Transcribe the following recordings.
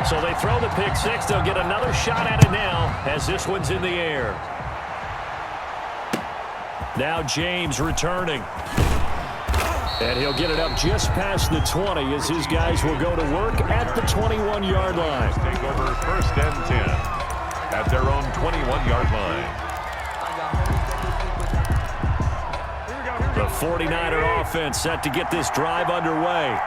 So they throw the pick six. They'll get another shot at it now as this one's in the air. Now James returning. And he'll get it up just past the 20 as his guys will go to work at the 21-yard line. Take over 1st and 10 at their own 21-yard line. The 49er offense set to get this drive underway.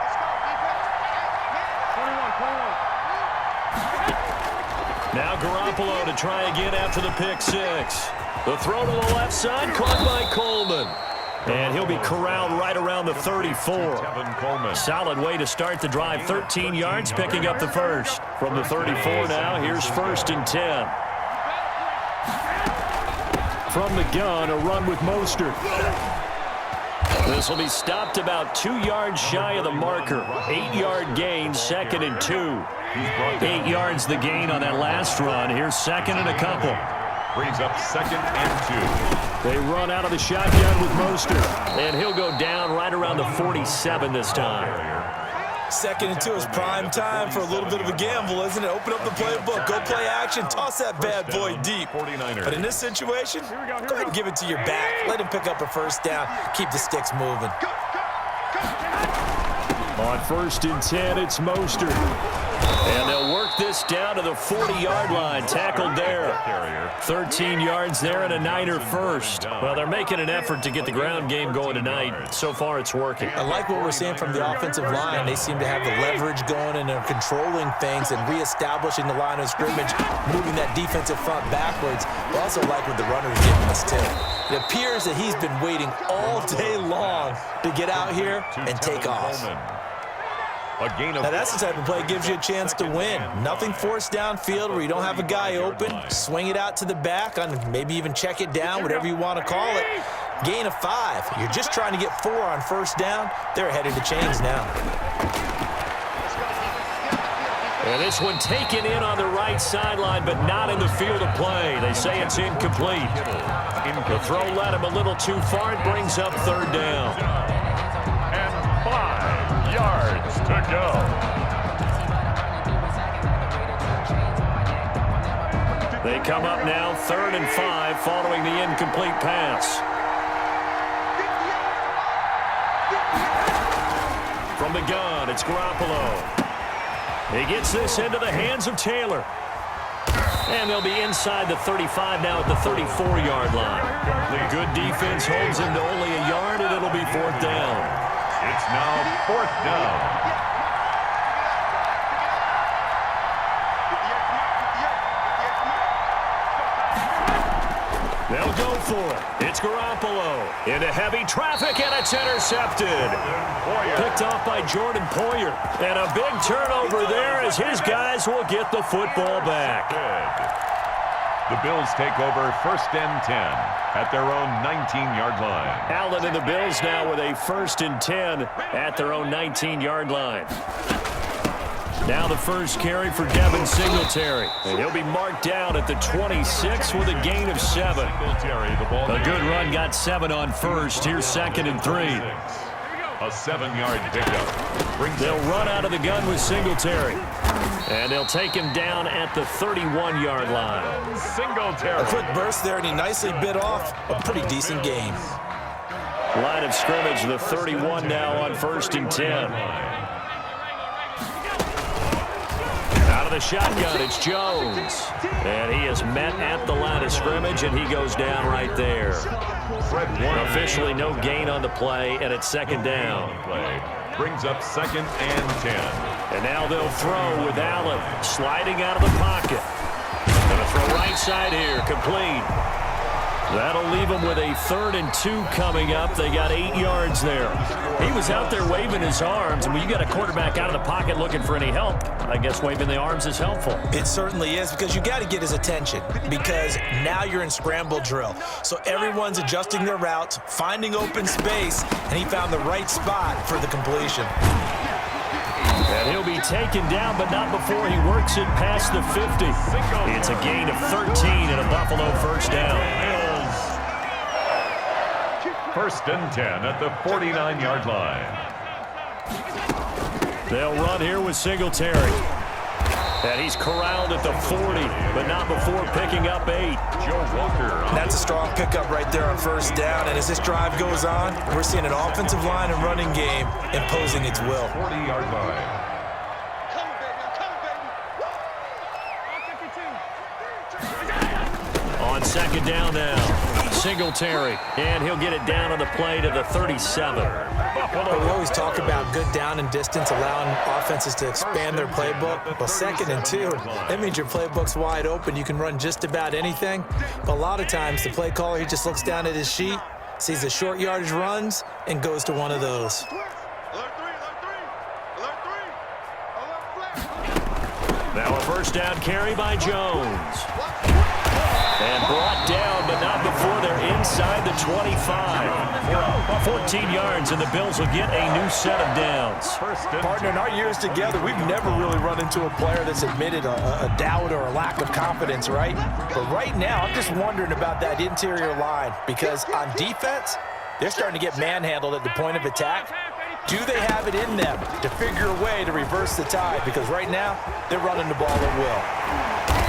Now Garoppolo to try again after the pick six. The throw to the left side, caught by Coleman. And he'll be corralled right around the 34. Solid way to start the drive. 13 yards, picking up the first. From the 34 now, here's 1st and 10. From the gun, a run with Mostert. This will be stopped about 2 yards shy of the marker. 8-yard gain, 2nd and 2. 8 yards the gain on that last run. Here's 2nd and a couple. Brings up 2nd and 2. They run out of the shotgun with Mostert. And he'll go down right around the 47 this time. 2nd and 2 is prime time for a little bit of a gamble, isn't it? Open up the playbook, go play action, toss that bad boy deep. But in this situation, go ahead and give it to your back. Let him pick up a 1st down. Keep the sticks moving. On 1st and 10, it's Mostert. And they'll work this down to the 40-yard line. Tackled there. 13 yards there and a Niner first. Well, they're making an effort to get the ground game going tonight. So far, it's working. I like what we're seeing from the offensive line. They seem to have the leverage going and they're controlling things and reestablishing the line of scrimmage, moving that defensive front backwards. I also like what the runner's giving us, too. It appears that he's been waiting all day long to get out here and take off. Now that's the type of play that gives you a chance to win. Nothing forced downfield where you don't have a guy open. Swing it out to the back, on maybe even check it down, whatever you want to call it. Gain of 5. You're just trying to get 4 on 1st down. They're ahead of the chains now. And this one taken in on the right sideline, but not in the field of play. They say it's incomplete. The throw led him a little too far. It brings up 3rd down. And 5 yards to go. They come up now 3rd and 5 following the incomplete pass. From the gun, it's Garoppolo. He gets this into the hands of Taylor. And they'll be inside the 35 now at the 34-yard line. The good defense holds him to only a yard, and it'll be 4th down. It's now 4th down. They'll go for it. It's Garoppolo into heavy traffic, and it's intercepted. Picked off by Jordan Poyer. And a big turnover there as his guys will get the football back. The Bills take over 1st and 10 at their own 19-yard line. Allen and the Bills now with a 1st and 10 at their own 19-yard line. Now the first carry for Devin Singletary. And he'll be marked down at the 26 with a gain of 7. A good run, got 7 on 1st. Here's 2nd and 3. A 7-yard pickup. They'll run out of the gun with Singletary. And they'll take him down at the 31-yard line. Singletary. A quick burst there, and he nicely bit off a pretty decent gain. Line of scrimmage, the 31 now on 1st and 10. The shotgun, it's Jones. And he is met at the line of scrimmage, and he goes down right there. Officially no gain on the play, and it's 2nd down. Brings up 2nd and 10. And now they'll throw with Allen sliding out of the pocket. Gonna throw right side here, complete. That'll leave them with a 3rd and 2 coming up. They got 8 yards there. He was out there waving his arms, and when you got a quarterback out of the pocket looking for any help, I guess waving the arms is helpful. It certainly is, because you got to get his attention, because now you're in scramble drill. So everyone's adjusting their routes, finding open space, and he found the right spot for the completion. And he'll be taken down, but not before he works it past the 50. It's a gain of 13 and a Buffalo 1st down. 1st and 10 at the 49-yard line. They'll run here with Singletary. And he's corralled at the 40, but not before picking up 8. Joe Walker. That's a strong pickup right there on first down. And as this drive goes on, we're seeing an offensive line and running game imposing its will. 40-yard line. On second down now, Singletary, and he'll get it down on the play to the 37. We always talk about good down and distance, allowing offenses to expand their playbook. Well, 2nd and 2, that means your playbook's wide open. You can run just about anything. But a lot of times, the play caller, he just looks down at his sheet, sees the short yardage runs, and goes to one of those. Now a first down carry by Jones. And brought down, but not before they're inside the 25. 14 yards, and the Bills will get a new set of downs. Partner, in our years together, we've never really run into a player that's admitted a doubt or a lack of confidence, right? But right now, I'm just wondering about that interior line, because on defense, they're starting to get manhandled at the point of attack. Do they have it in them to figure a way to reverse the tide? Because right now, they're running the ball at will.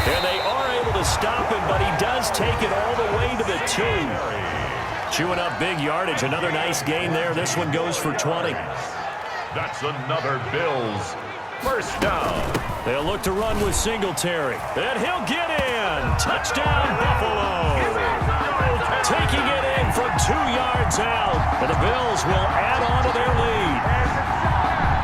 And they are able to stop him, but he does take it all the way to the 2. Chewing up big yardage. Another nice gain there. This one goes for 20. That's another Bills first down. They'll look to run with Singletary. And he'll get in. Touchdown, Buffalo. Taking it in from 2 yards out. And the Bills will add on to their lead.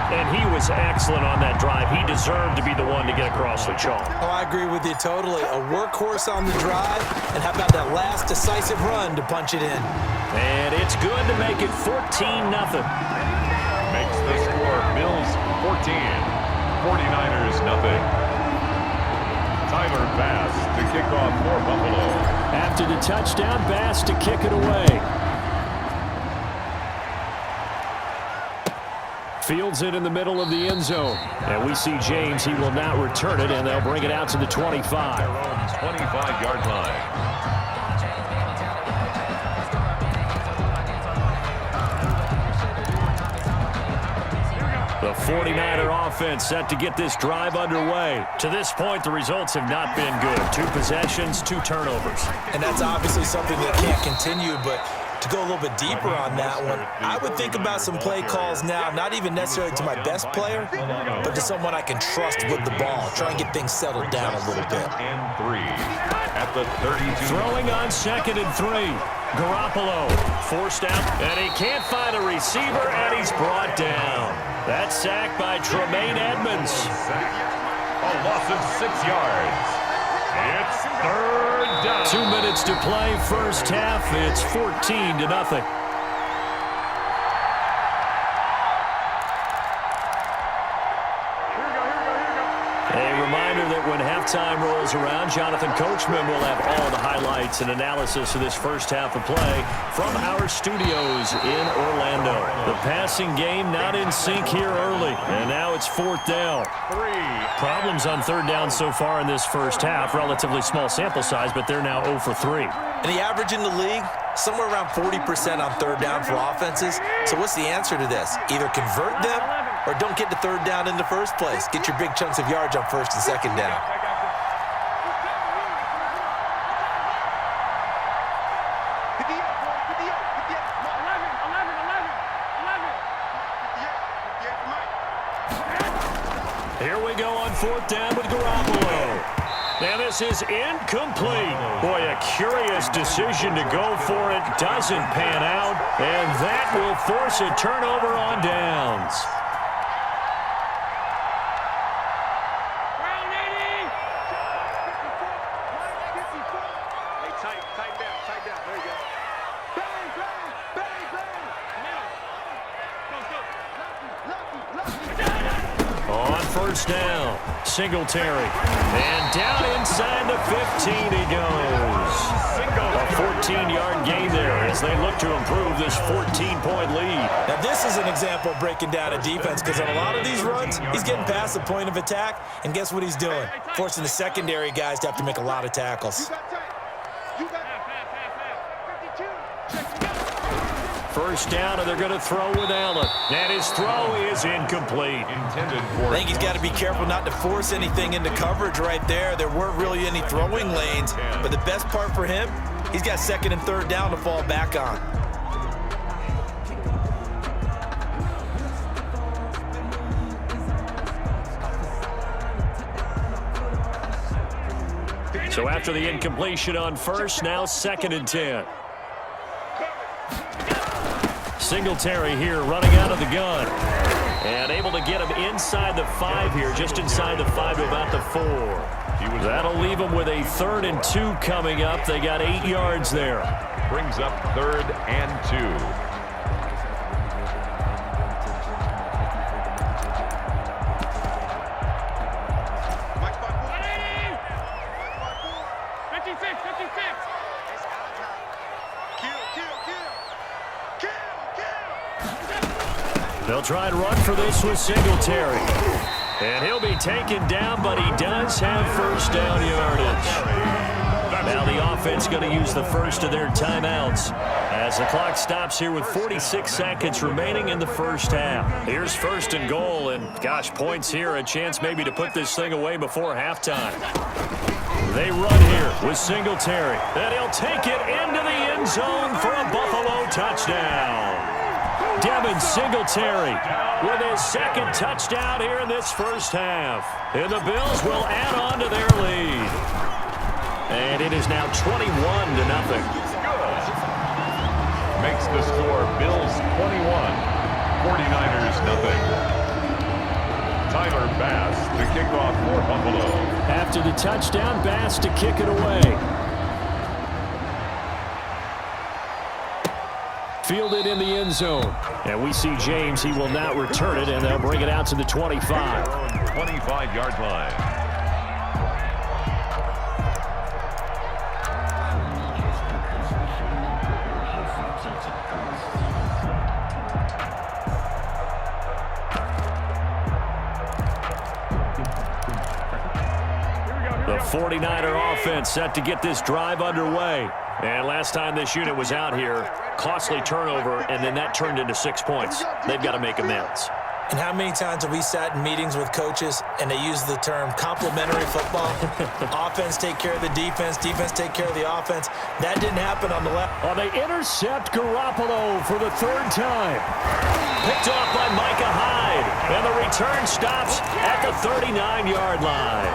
And he was excellent on that drive. He deserved to be the one to get across the chalk. Oh, I agree with you totally. A workhorse on the drive, and how about that last decisive run to punch it in? And it's good to make it 14-0. Makes the score Bills 14, 49ers nothing. Tyler Bass to kick off for Buffalo. After the touchdown, Bass to kick it away. Fields it in the middle of the end zone. And we see James. He will not return it, and they'll bring it out to the 25. 25-yard line. The 49er offense set to get this drive underway. To this point, the results have not been good. 2 possessions, 2 turnovers. And that's obviously something that can't continue, but to go a little bit deeper on that one, I would think about some play calls now, not even necessarily to my best player, but to someone I can trust with the ball. Try and get things settled down a little bit. And 3 at the 32. Throwing on 2nd and 3. Garoppolo forced out, and he can't find a receiver, and he's brought down. That's sacked by Tremaine Edmonds. A loss of 6 yards. It's 3rd down. 2 minutes to play first half. It's 14-0. A reminder that when halftime rolls around, Jonathan Coachman will have all the highlights and analysis of this first half of play from our studios in Orlando. The passing game not in sync here early, and now it's 4th down. 3. Problems on 3rd down so far in this first half. Relatively small sample size, but they're now 0 for 3. And the average in the league, somewhere around 40% on 3rd down for offenses. So what's the answer to this? Either convert them or don't get to 3rd down in the first place. Get your big chunks of yards on 1st and 2nd down. Here we go on 4th down with Garoppolo. And this is incomplete. Boy, a curious decision to go for it. Doesn't pan out. And that will force a turnover on downs. On 1st down, Singletary. And down inside the 15 he goes. A 14-yard gain there as they look to improve this 14-point lead. Now, this is an example of breaking down a defense, because on a lot of these runs, he's getting past the point of attack, and guess what he's doing? Forcing the secondary guys to have to make a lot of tackles. First down, and they're going to throw with Allen. And his throw is incomplete. I think he's got to be careful not to force anything into coverage right there. There weren't really any throwing lanes. But the best part for him, he's got second and third down to fall back on. So after the incompletion on first, now second and 10. Singletary here running out of the gun. And able to get him inside the 5 here, just inside the 5 to about the 4. That'll leave him with a 3rd and 2 coming up. They got 8 yards there. Brings up 3rd and 2. They'll try and run for this with Singletary. And he'll be taken down, but he does have first down yardage. Now the offense going to use the first of their timeouts as the clock stops here with 46 seconds remaining in the first half. Here's first and goal, and gosh, points here, a chance maybe to put this thing away before halftime. They run here with Singletary, and he'll take it into the end zone for a Buffalo touchdown. Devin Singletary with his second touchdown here in this first half. And the Bills will add on to their lead. And it is now 21-0. Makes the score Bills 21, 49ers nothing. Tyler Bass to kick off for Buffalo. After the touchdown, Bass to kick it away. Fielded in the end zone. And we see James. He will not return it, and they'll bring it out to the 25. 25-yard line. The 49er offense set to get this drive underway. And last time this unit was out here, costly turnover, and then that turned into 6 points. They've got to make amends. And how many times have we sat in meetings with coaches and they use the term complementary football? Offense take care of the defense, defense take care of the offense. That didn't happen on the left. Oh, they intercept Garoppolo for the 3rd time. Picked off by Micah Hyde. And the return stops at the 39-yard line.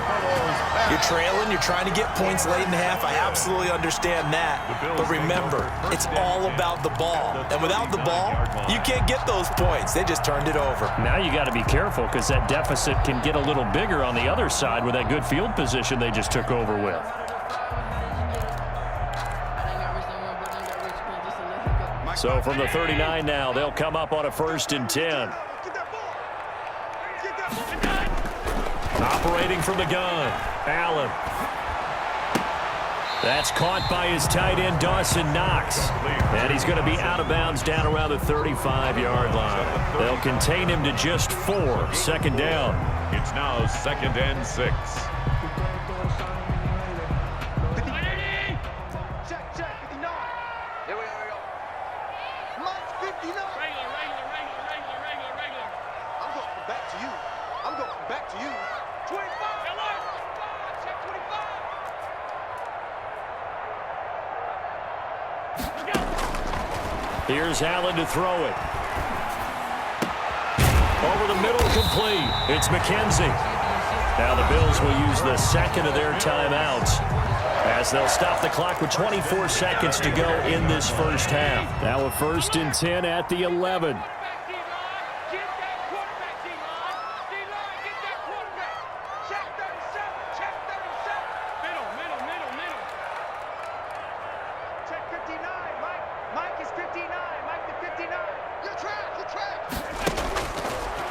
You're trailing, you're trying to get points late in the half. I absolutely understand that. But remember, it's all about the ball. And without the ball, you can't get those points. They just turned it over. Now you got to be careful because that deficit can get a little bigger on the other side with that good field position they just took over with. So from the 39 now, they'll come up on a 1st and 10. Operating from the gun, Allen. That's caught by his tight end, Dawson Knox. And he's going to be out of bounds down around the 35-yard line. They'll contain him to just 4. 2nd down. It's now 2nd and 6. Here's Allen to throw it. Over the middle, complete. It's McKenzie. Now the Bills will use the 2nd of their timeouts as they'll stop the clock with 24 seconds to go in this first half. Now a 1st and 10 at the 11.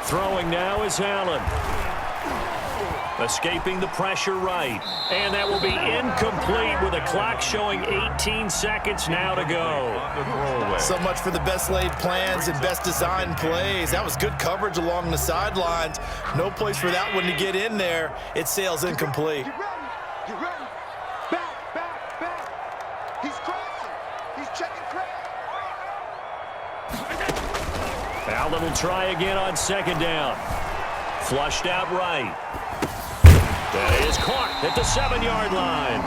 Throwing now is Allen. Escaping the pressure right. And that will be incomplete with a clock showing 18 seconds now to go. So much for the best laid plans and best designed plays. That was good coverage along the sidelines. No place for that one to get in there. It sails incomplete. Get ready. Back. He's crossing. He's checking crack. Allen will try again on second down. Flushed out right. That is caught at the 7-yard line.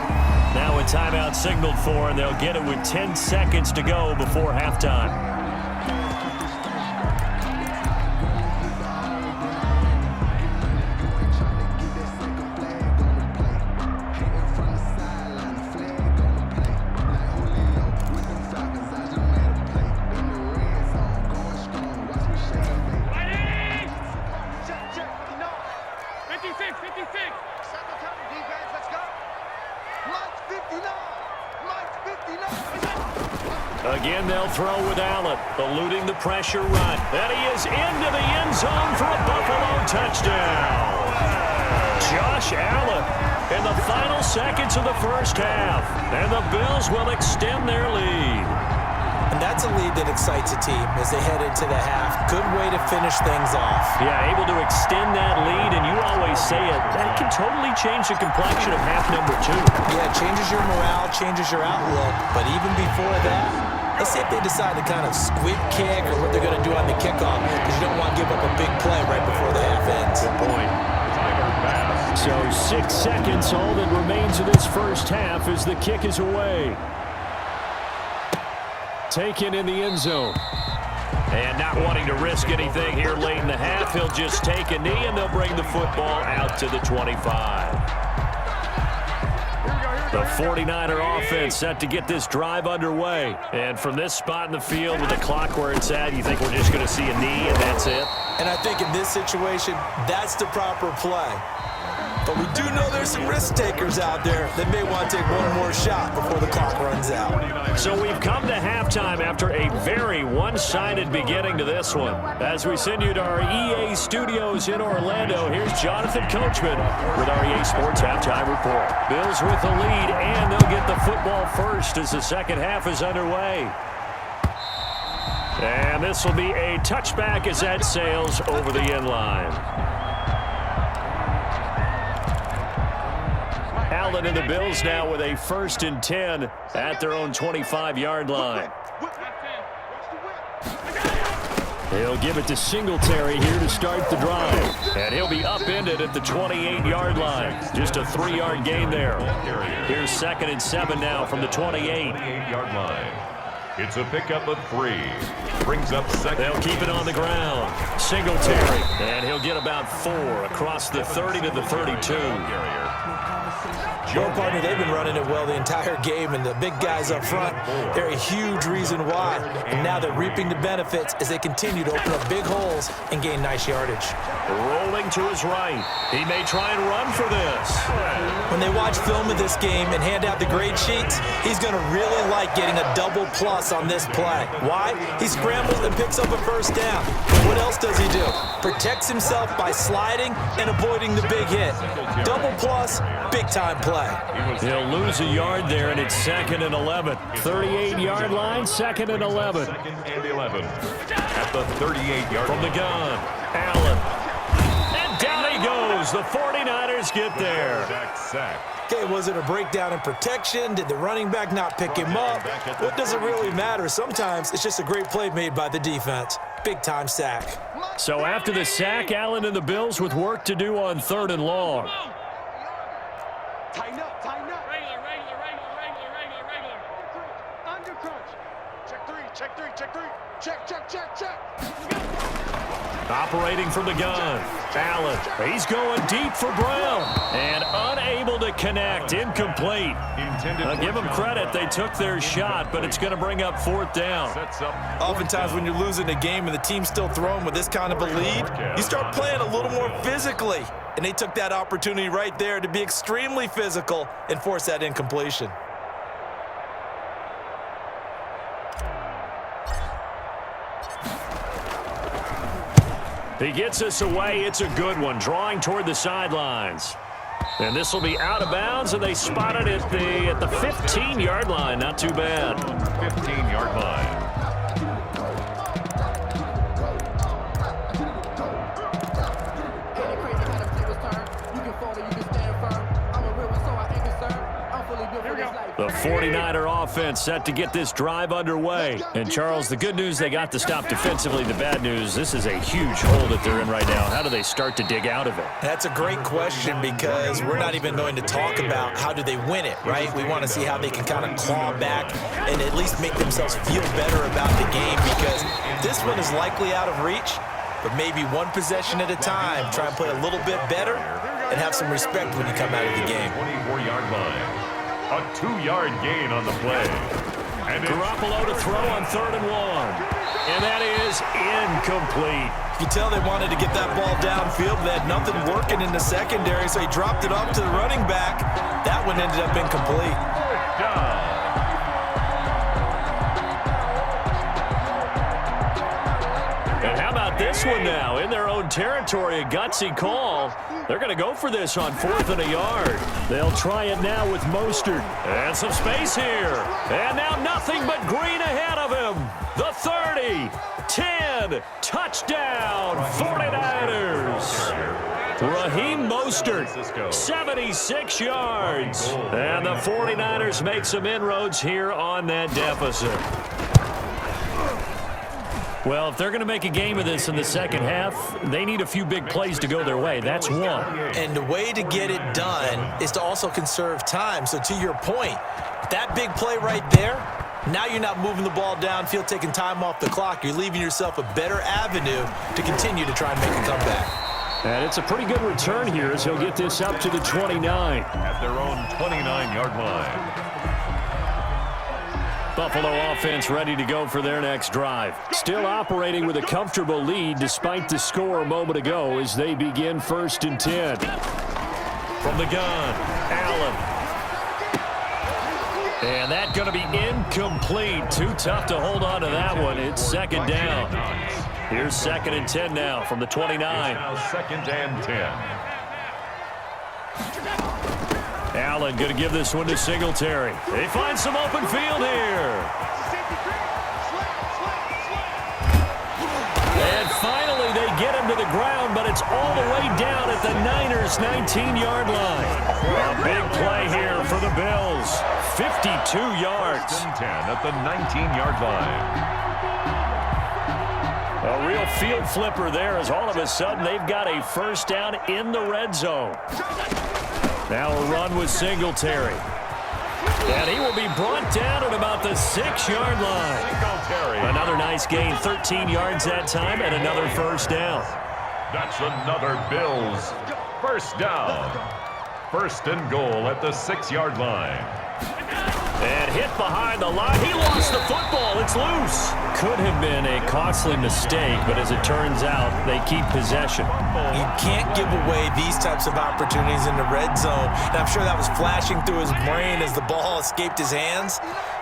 Now a timeout signaled for, and they'll get it with 10 seconds to go before halftime. Again, they'll throw with Allen, eluding the pressure run. And he is into the end zone for a Buffalo touchdown. Josh Allen in the final seconds of the first half. And the Bills will extend their lead. And that's a lead that excites a team as they head into the half. Good way to finish things off. Yeah, able to extend that lead, and you always say it, that can totally change the complexion of half number 2. Yeah, it changes your morale, changes your outlook. But even before that, let's see if they decide to kind of squib kick or what they're going to do on the kickoff, because you don't want to give up a big play right before the half ends. Good point. So 6 seconds, all that remains of this first half as the kick is away. Taken in the end zone. And not wanting to risk anything here late in the half, he'll just take a knee, and they'll bring the football out to the 25. The 49er offense set to get this drive underway. And from this spot in the field with the clock where it's at, you think we're just going to see a knee and that's it? And I think in this situation, that's the proper play. But we do know there's some risk takers out there that may want to take one more shot before the clock runs out. So we've come to halftime after a very one-sided beginning to this one. As we send you to our EA studios in Orlando, here's Jonathan Coachman with our EA Sports Halftime Report. Bills with the lead, and they'll get the football first as the second half is underway. And this will be a touchback as that sails over the end line. Allen and the Bills now with a 1st and 10 at their own 25-yard line. He'll give it to Singletary here to start the drive. And he'll be upended at the 28-yard line. Just a 3-yard gain there. Here's 2nd and 7 now from the 28-yard line. It's a pickup of 3. Brings up second. They'll keep it on the ground. Singletary. And he'll get about 4 across the 30 to the 32. Well, partner, they've been running it well the entire game, and the big guys up front, they're a huge reason why. And now they're reaping the benefits as they continue to open up big holes and gain nice yardage. Rolling to his right. He may try and run for this. When they watch film of this game and hand out the grade sheets, he's going to really like getting a double plus on this play. Why? He scrambles and picks up a 1st down. What else does he do? Protects himself by sliding and avoiding the big hit. Double plus, big-time play. He'll lose a yard there, and it's 2nd and 11. 38-yard line, 2nd and 11. 2nd and 11. At the 38-yard from the gun, Allen. And down he goes. The 49ers get there. Sack. Okay, was it a breakdown in protection? Did the running back not pick him up? What does it really matter? Sometimes it's just a great play made by the defense. Big-time sack. So after the sack, Allen and the Bills with work to do on 3rd and long. Tighten up, tighten up. Regular. Under crunch. Check 3. Check. Operating from the gun, Allen. He's going deep for Brown. And unable to connect, incomplete. I'll give them credit, they took their shot, but it's going to bring up 4th down. Oftentimes when you're losing a game and the team's still throwing with this kind of a lead, you start playing a little more physically. And they took that opportunity right there to be extremely physical and force that incompletion. He gets us away. It's a good one, drawing toward the sidelines. And this will be out of bounds, and they spot it at the 15-yard line. Not too bad. 15-yard line. Here we go. The 49er offense set to get this drive underway. And, Charles, the good news, they got the stop defensively. The bad news, this is a huge hole that they're in right now. How do they start to dig out of it? That's a great question because we're not even going to talk about how do they win it, right? We want to see how they can kind of claw back and at least make themselves feel better about the game, because this one is likely out of reach, but maybe one possession at a time. Try and play a little bit better and have some respect when you come out of the game. 24-yard line. A 2-yard gain on the play. And Garoppolo to throw on 3rd and 1. And that is incomplete. You can tell they wanted to get that ball downfield. They had nothing working in the secondary, so he dropped it off to the running back. That one ended up incomplete. And how about this one now? In their own territory, a gutsy call. They're going to go for this on 4th and a yard. They'll try it now with Mostert. And some space here. And now nothing but green ahead of him. The 30, 10, touchdown, 49ers. Raheem Mostert, 76 yards. And the 49ers make some inroads here on that deficit. Well, if they're going to make a game of this in the second half, they need a few big plays to go their way. That's one. And the way to get it done is to also conserve time. So to your point, that big play right there, now you're not moving the ball downfield, taking time off the clock. You're leaving yourself a better avenue to continue to try and make a comeback. And it's a pretty good return here as he'll get this up to the 29. At their own 29-yard line. Buffalo offense ready to go for their next drive. Still operating with a comfortable lead despite the score a moment ago as they begin 1st and 10. From the gun, Allen. And that's going to be incomplete. Too tough to hold on to that one. It's 2nd down. Here's 2nd and 10 now from the 29. Now 2nd and 10. Allen going to give this one to Singletary. They find some open field here. And finally they get him to the ground, but it's all the way down at the Niners' 19-yard line. A big play here for the Bills. 52 yards. 10 at the 19-yard line. A real field flipper there as all of a sudden they've got a 1st down in the red zone. Now a run with Singletary. And he will be brought down at about the 6-yard line. Another nice gain, 13 yards that time, and another 1st down. That's another Bills 1st down. 1st and goal at the 6-yard line. And hit behind the line. He lost the football. It's loose. Could have been a costly mistake, but as it turns out, they keep possession. You can't give away these types of opportunities in the red zone. And I'm sure that was flashing through his brain as the ball escaped his hands.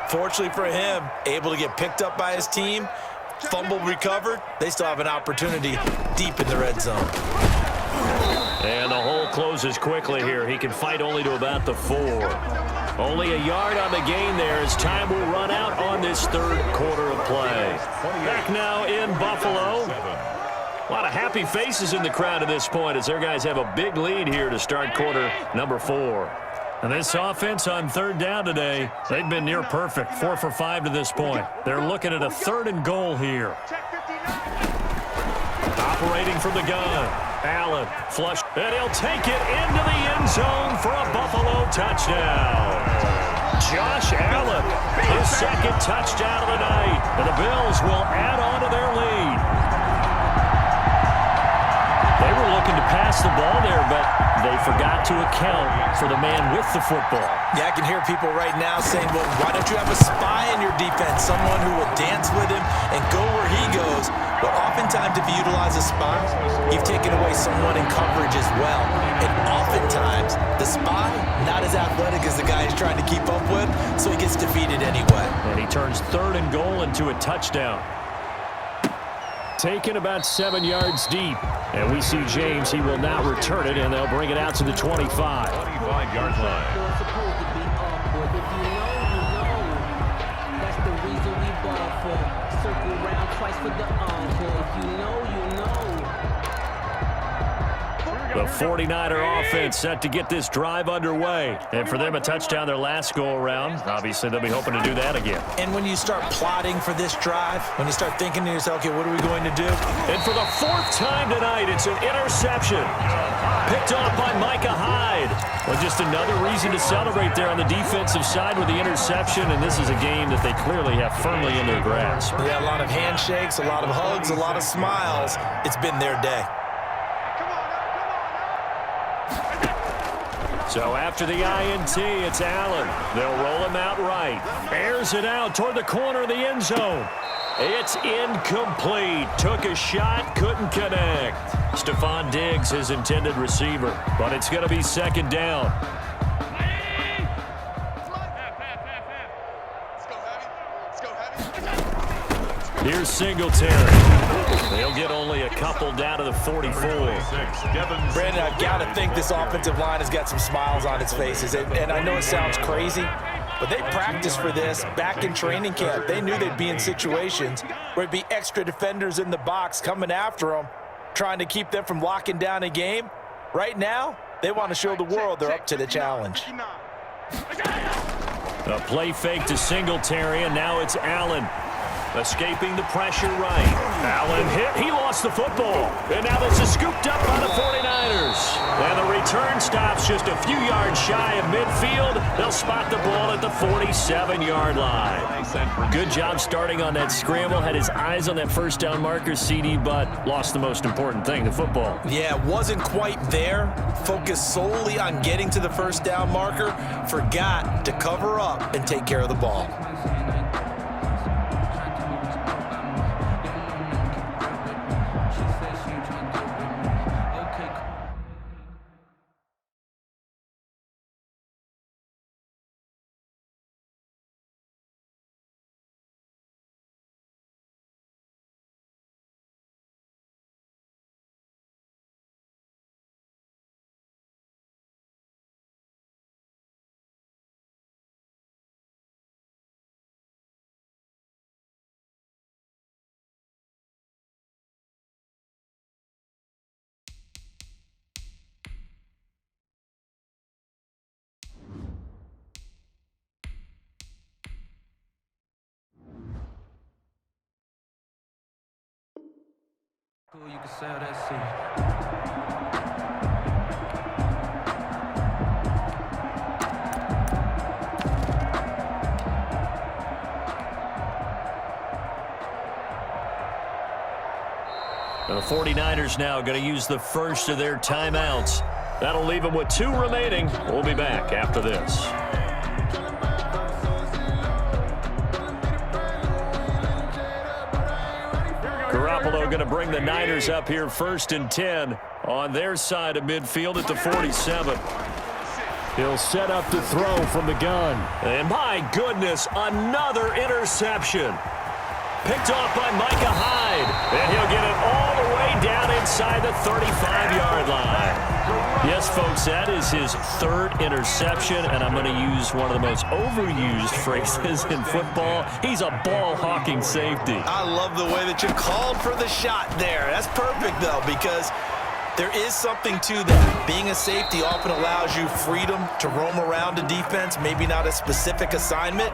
Fortunately for him, able to get picked up by his team, fumble recovered. They still have an opportunity deep in the red zone. And the hole closes quickly here. He can fight only to about the 4. Only a yard on the gain there as time will run out on this 3rd quarter of play. Back now in Buffalo. A lot of happy faces in the crowd at this point as their guys have a big lead here to start quarter number 4. And this offense on 3rd down today, they've been near perfect. 4 for 5 to this point. They're looking at a 3rd and goal here. Operating from the gun. Allen, flush, and he'll take it into the end zone for a Buffalo touchdown. Josh Allen, his 2nd touchdown of the night, and the Bills will add on to their lead. They were looking to pass the ball there, but they forgot to account for the man with the football. Yeah, I can hear people right now saying, well, why don't you have a spy in your defense, someone who will dance with him and go where he goes? But oftentimes, if you utilize a spy, you've taken away someone in coverage as well. And oftentimes, the spy, not as athletic as the guy he's trying to keep up with, so he gets defeated anyway. And he turns 3rd and goal into a touchdown. Taken about 7 yards deep. And we see James, he will now return it, and they'll bring it out to the 25. 25-yard line. That's the reason we ball for. Circle round twice for the encore. If you know, you know. The 49er offense set to get this drive underway. And for them, a touchdown their last go-around. Obviously, they'll be hoping to do that again. And when you start plotting for this drive, when you start thinking to yourself, okay, what are we going to do? And for the fourth time tonight, it's an interception. Picked off by Micah Hyde. Well, just another reason to celebrate there on the defensive side with the interception, and this is a game that they clearly have firmly in their grasp. Yeah, a lot of handshakes, a lot of hugs, a lot of smiles. It's been their day. So after the INT, it's Allen. They'll roll him out right. Airs it out toward the corner of the end zone. It's incomplete. Took a shot, couldn't connect. Stephon Diggs, his intended receiver. But it's going to be second down. Here's Singletary. They'll get only a couple down to the 44. Brandon, I've got to think this offensive line has got some smiles on its faces. And I know it sounds crazy, but they practiced for this back in training camp. They knew they'd be in situations where it'd be extra defenders in the box coming after them, trying to keep them from locking down a game. Right now, they want to show the world they're up to the challenge. A play fake to Singletary, and now it's Allen. Escaping the pressure right. Allen hit. He lost the football. And now this is scooped up by the 49ers. And the return stops just a few yards shy of midfield. They'll spot the ball at the 47-yard line. Good job starting on that scramble. Had his eyes on that first down marker, CD, but lost the most important thing, the football. Yeah, wasn't quite there. Focused solely on getting to the first down marker. Forgot to cover up and take care of the ball. You can sell that seed. The 49ers now going to use the first of their timeouts. That'll leave them with 2 remaining. We'll be back after this. Garoppolo going to bring the Niners up here 1st and 10 on their side of midfield at the 47. He'll set up to throw from the gun. And my goodness, another interception. Picked off by Micah Hyde. And he'll get it all the way down inside the 35-yard line. Yes, folks, that is his 3rd interception, and I'm going to use one of the most overused phrases in football. He's a ball-hawking safety. I love the way that you called for the shot there. That's perfect, though, because there is something to that. Being a safety often allows you freedom to roam around a defense, maybe not a specific assignment.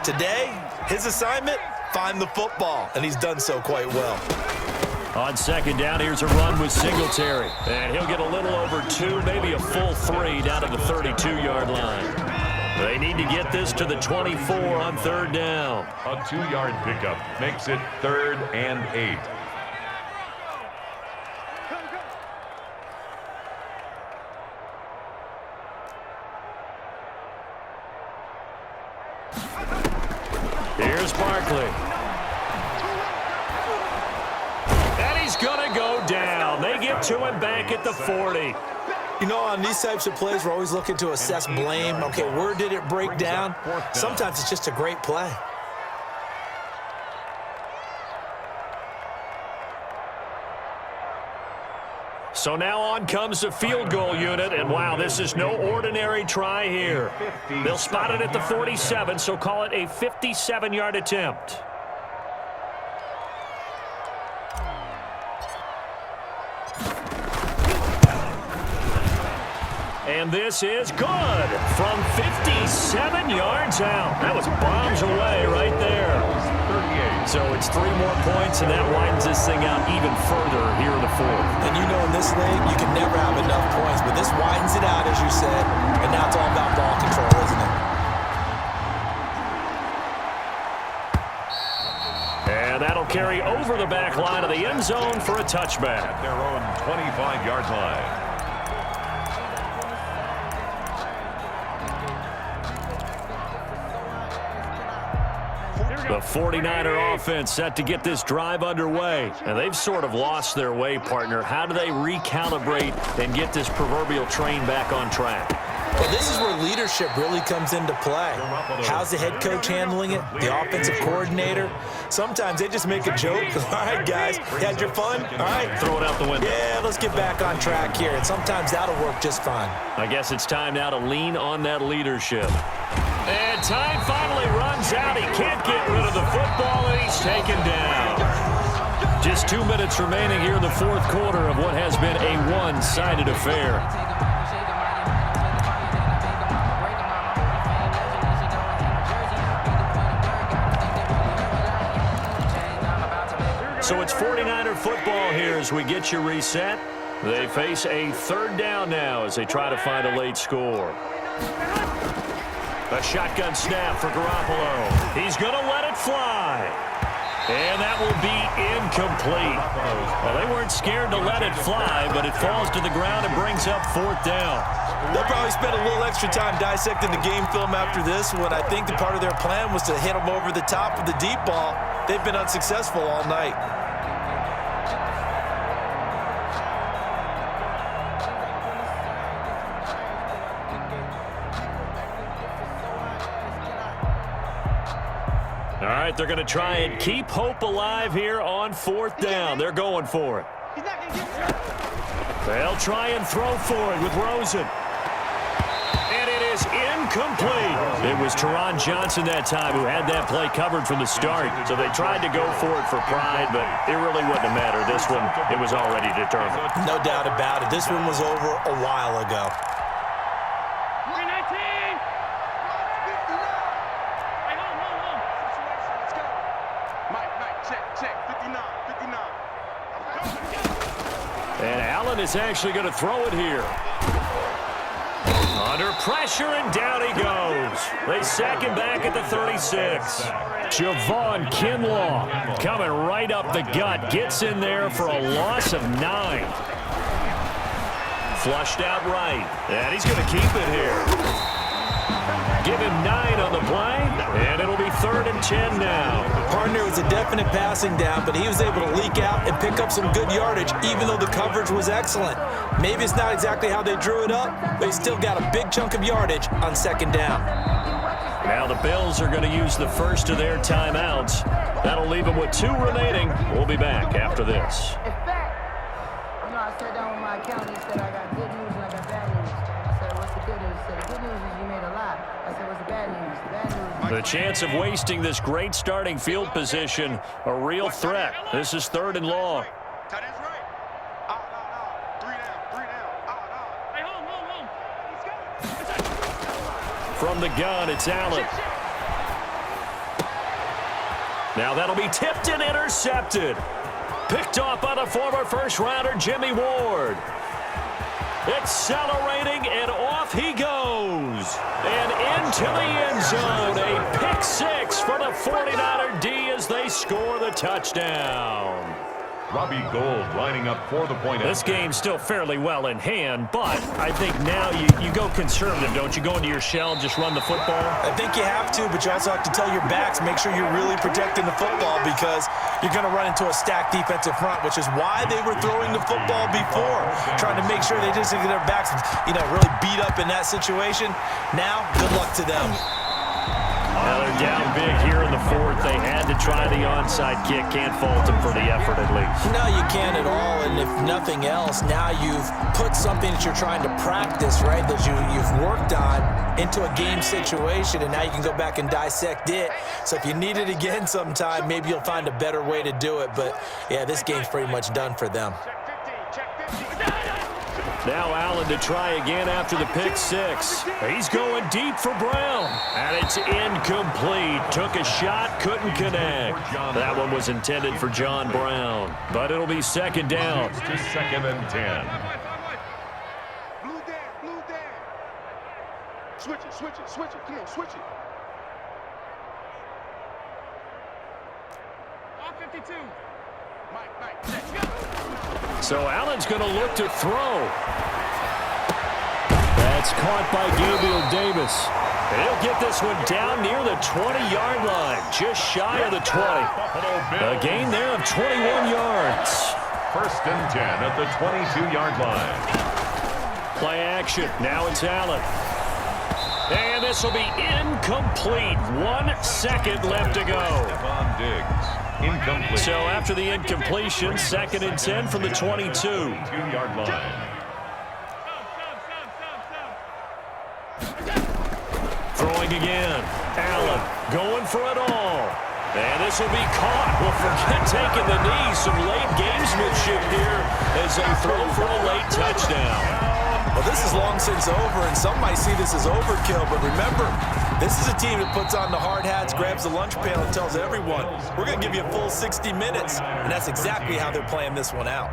Today, his assignment, find the football, and he's done so quite well. On second down, here's a run with Singletary. And he'll get a little over 2, maybe a full 3 down to the 32-yard line. They need to get this to the 24 on 3rd down. A 2-yard pickup makes it 3rd and 8. Here's Barkley. And he's going to go down. They get to him back at the 40. You know, on these types of plays, we're always looking to assess blame. Okay, where did it break down? Sometimes it's just a great play. So now on comes the field goal unit, and wow, this is no ordinary try here. They'll spot it at the 47, so call it a 57-yard attempt. And this is good from 57 yards out. That was bombs away right there. 38. So it's 3 more points, and that widens this thing out even further here in the fourth. And you know in this league, you can never have enough points, but this widens it out, as you said, and now it's all about ball control, isn't it? And that'll carry over the back line of the end zone for a touchback. At their own 25-yard line. The 49er offense set to get this drive underway. And they've sort of lost their way, partner. How do they recalibrate and get this proverbial train back on track? Well, this is where leadership really comes into play. How's the head coach handling it? The offensive coordinator? Sometimes they just make a joke. All right, guys, you had your fun? All right. Throw it out the window. Yeah, let's get back on track here. And sometimes that'll work just fine. I guess it's time now to lean on that leadership. And time finally runs out. He can't get rid of the football, and he's taken down. Just 2 minutes remaining here in the fourth quarter of what has been a one-sided affair. So it's 49er football here as we get you reset. They face a third down now as they try to find a late score. A shotgun snap for Garoppolo. He's going to let it fly. And that will be incomplete. Well, they weren't scared to let it fly, but it falls to the ground and brings up fourth down. They'll probably spend a little extra time dissecting the game film after this one. I think the part of their plan was to hit them over the top of the deep ball. They've been unsuccessful all night. All right, they're going to try and keep hope alive here on fourth down. They're going for it. They'll try and throw for it with Rosen. And it is incomplete. It was Teron Johnson that time who had that play covered from the start. So they tried to go for it for pride, but it really wouldn't have mattered. This one, it was already determined. No doubt about it. This one was over a while ago. And Allen is actually going to throw it here. Under pressure, and down he goes. They sack him back at the 36. Javon Kinlaw coming right up the gut. Gets in there for a loss of 9. Flushed out right. And he's going to keep it here. Give him 9 on the play, and it'll be 3rd and 10 now. Partner was a definite passing down, but he was able to leak out and pick up some good yardage, even though the coverage was excellent. Maybe it's not exactly how they drew it up, but he still got a big chunk of yardage on 2nd down. Now the Bills are going to use the first of their timeouts. That'll leave them with 2 remaining. We'll be back after this. I sat down with my accountant. He said I got good news and I got bad news. I said, what's the good news? He said, the good news is you made a lot. I said, what's the bad news? The bad news. The chance of wasting this great starting field position, a real threat. This is 3rd and long. Tight end's right. Three down. Hey, home. From the gun, it's Allen. Now that'll be tipped and intercepted. Picked off by the former first-rounder Jimmy Ward. Accelerating, and off he goes. And into the end zone. A pick 6 for the 49er D as they score the touchdown. Robbie Gould lining up for the point. This game's still fairly well in hand, but I think now you go conservative, don't you? Go into your shell and just run the football? I think you have to, but you also have to tell your backs, make sure you're really protecting the football because you're going to run into a stacked defensive front, which is why they were throwing the football before, trying to make sure they just get their backs, really beat up in that situation. Now, good luck to them. Now they're down big here in the fourth. They had to try the onside kick. Can't fault them for the effort at least. No, you can't at all. And if nothing else, now you've put something that you're trying to practice, right, that you've worked on into a game situation, and now you can go back and dissect it. So if you need it again sometime, maybe you'll find a better way to do it. But, yeah, this game's pretty much done for them. Check 15. Now Allen to try again after the pick six. He's going deep for Brown. And it's incomplete. Took a shot, couldn't connect. That one was intended for John Brown. But it'll be second down. To 2nd and 10. Blue down. Switch it. Come on, switch it. All 52. Mike, let's go. So Allen's going to look to throw. That's caught by Gabriel Davis. And he'll get this one down near the 20-yard line, just shy of the 20. A gain there of 21 yards. 1st and 10 at the 22-yard line. Play action. Now it's Allen. And this will be incomplete. 1 second left to go. Stephon Diggs. Incomplete. So after the incompletion, 2nd and 10 from the 22. 2-yard line. Throwing again. Allen going for it all. And this will be caught. Well, forget taking the knee. Some late gamesmanship here as they throw for a late touchdown. Well, this is long since over, and some might see this as overkill, but remember, this is a team that puts on the hard hats, grabs the lunch pail, and tells everyone, we're going to give you a full 60 minutes, and that's exactly how they're playing this one out.